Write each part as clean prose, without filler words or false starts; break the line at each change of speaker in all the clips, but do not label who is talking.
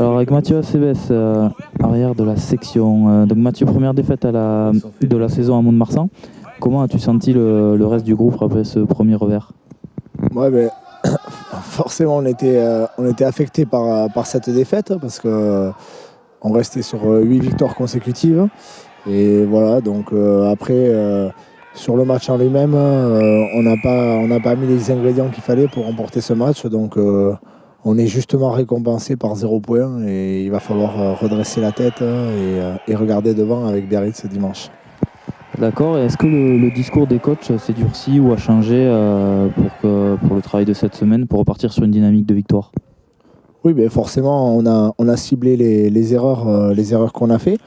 Alors avec Mathieu Acebes, arrière de la section. Donc Mathieu, première défaite de la saison à Mont-de-Marsan. Comment as-tu senti le reste du groupe après ce premier revers?
Ouais, forcément on était affecté par cette défaite parce que on restait sur 8 victoires consécutives. Et voilà, donc après sur le match en lui-même, on n'a pas mis les ingrédients qu'il fallait pour remporter ce match. Donc on est justement récompensé par 0 point et il va falloir redresser la tête et regarder devant avec Biarritz ce dimanche.
D'accord, et est-ce que le discours des coachs s'est durci ou a changé pour le travail de cette semaine pour repartir sur une dynamique de victoire?
Oui, forcément, on a ciblé les erreurs qu'on a fait.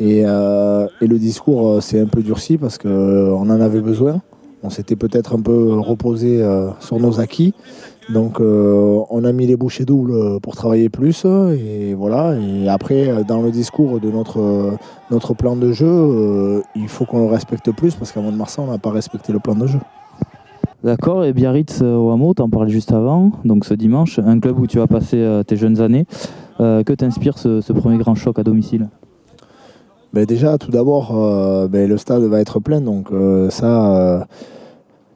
Et le discours s'est un peu durci parce qu'on en avait besoin. On s'était peut-être un peu reposé sur nos acquis. Donc on a mis les bouchées doubles pour travailler plus. Et voilà. Et après, dans le discours de notre plan de jeu, il faut qu'on le respecte plus parce qu'à Mont-de-Marsan, on n'a pas respecté le plan de jeu.
D'accord, et Biarritz au hameau, t'en parlais juste avant, donc ce dimanche, un club où tu as passé tes jeunes années. Que t'inspire ce premier grand choc à domicile?
Déjà, tout d'abord, le stade va être plein. Donc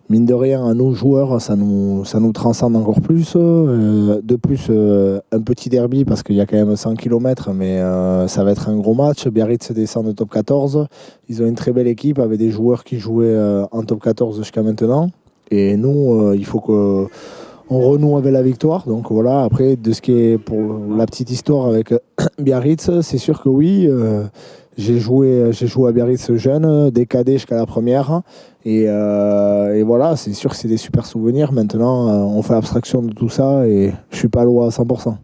mine de rien, à nos joueurs, ça nous transcende encore plus. De plus, un petit derby parce qu'il y a quand même 100 km, mais ça va être un gros match. Biarritz descend de top 14. Ils ont une très belle équipe avec des joueurs qui jouaient en top 14 jusqu'à maintenant. Et nous, il faut qu'on renoue avec la victoire. Donc voilà, après, de ce qui est pour la petite histoire avec Biarritz, c'est sûr que oui. J'ai joué à Biarritz jeune, des cadets jusqu'à la première. Et voilà, c'est sûr que c'est des super souvenirs. Maintenant, on fait abstraction de tout ça et je suis pas loin à 100%.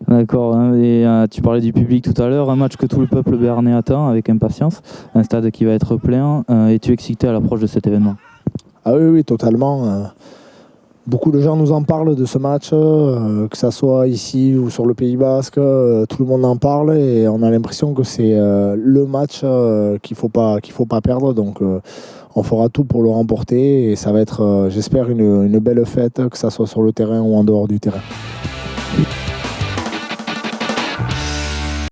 D'accord, hein, et tu parlais du public tout à l'heure, un match que tout le peuple béarnais attend avec impatience, un stade qui va être plein. Es-tu excité à l'approche de cet événement?
Ah oui, totalement. Beaucoup de gens nous en parlent de ce match, que ça soit ici ou sur le Pays Basque, tout le monde en parle et on a l'impression que c'est le match qu'il faut pas perdre. Donc on fera tout pour le remporter et ça va être, j'espère, une belle fête, que ça soit sur le terrain ou en dehors du terrain.